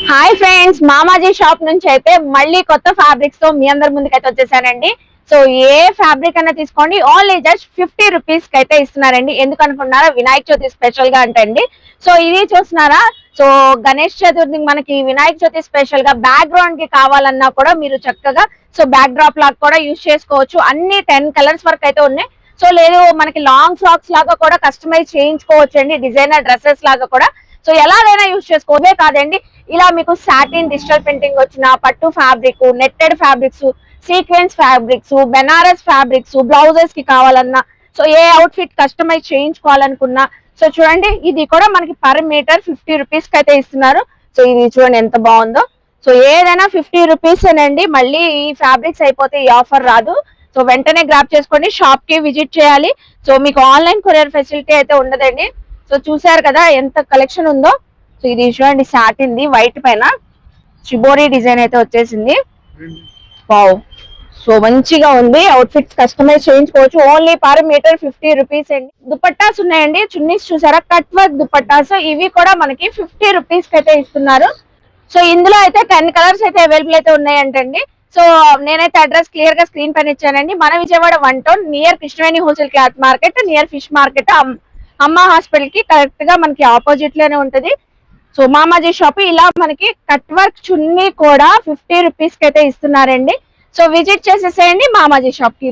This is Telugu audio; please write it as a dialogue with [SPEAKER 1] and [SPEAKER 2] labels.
[SPEAKER 1] హాయ్ ఫ్రెండ్స్, మామాజీ షాప్ నుంచి అయితే మళ్ళీ కొత్త ఫ్యాబ్రిక్స్ తో మీ అందరి ముందుకైతే వచ్చేసానండి. సో ఏ ఫ్యాబ్రిక్ అన్నా తీసుకోండి, ఓన్లీ జస్ట్ 50 రూపీస్ కి అయితే ఇస్తున్నారండి. ఎందుకు అనుకుంటున్నారా? వినాయక చవితి స్పెషల్ గా అంటండి. సో ఇది చూస్తున్నారా? సో గణేష్ చతుర్థి మనకి వినాయక చవితి స్పెషల్ గా బ్యాక్ గ్రౌండ్ కి కావాలన్నా కూడా మీరు చక్కగా సో బ్యాక్ డ్రాప్ లాగా కూడా యూజ్ చేసుకోవచ్చు. అన్ని 10 కలర్స్ వరకు అయితే ఉన్నాయి. సో లేదు మనకి లాంగ్ ఫ్రాక్స్ లాగా కూడా కస్టమైజ్ చేయించుకోవచ్చు అండి, డిజైనర్ డ్రెస్సెస్ లాగా కూడా. సో ఎలాగైనా యూజ్ చేసుకోవే కాదండి, ఇలా మీకు సాటిన్ డిజిటల్ ప్రింటింగ్ వచ్చిన పట్టు fabric, netted fabrics, sequence fabrics, Banaras fabrics, blouses కి కావాలన్నా, so a outfit customize చేయించుకోవాలనుకున్నా, సో చూడండి ఇది కూడా మనకి పర్ మీటర్ 50 రూపీస్ కి అయితే ఇస్తున్నారు. సో ఇది చూడండి ఎంత బాగుందో. సో ఏదైనా 50 రూపీస్ అండి. మళ్ళీ ఈ ఫ్యాబ్రిక్స్ అయిపోతే ఈ ఆఫర్ రాదు. సో వెంటనే గ్రాప్ చేసుకోండి, షాప్ కి విజిట్ చేయాలి. సో మీకు ఆన్లైన్ కొరియర్ ఫెసిలిటీ అయితే ఉండదండి. సో చూసారు కదా ఎంత కలెక్షన్ ఉందో. సో ఇది చూడండి సాటిన్ ది వైట్ పైన షిబోరి డిజైన్ అయితే వచ్చేసింది. వావ్, సో మంచిగా ఉంది. అవుట్ ఫిట్స్ కస్టమైజ్ చేయించుకోవచ్చు. ఓన్లీ పర్ మీటర్ 50 రూపీస్ అండి. దుపట్టాస్ ఉన్నాయండి, చున్నీస్ చూసారా? కట్ వర్క్ దుపట్టాస్, ఇవి కూడా మనకి 50 రూపీస్ కి అయితే ఇస్తున్నారు. సో ఇందులో అయితే 10 కలర్స్ అయితే అవైలబుల్ అయితే ఉన్నాయంటండి. సో నేనైతే అడ్రస్ క్లియర్ గా స్క్రీన్ పైన ఇచ్చానండి. మన Vijayawada 1 town near Krishnaveni wholesale cloth market, near fish market, అమ్మ హాస్పిటల్ కి కరెక్ట్ గా మనకి ఆపోజిట్ లోనే ఉంటది. సో మామాజీ షాప్ ఇలా మనకి కట్ వర్క్ చున్నీ కూడా 50 రూపీస్ కి అయితే ఇస్తున్నారండి. సో విజిట్ చేసేసేయండి మామాజీ షాప్ కి.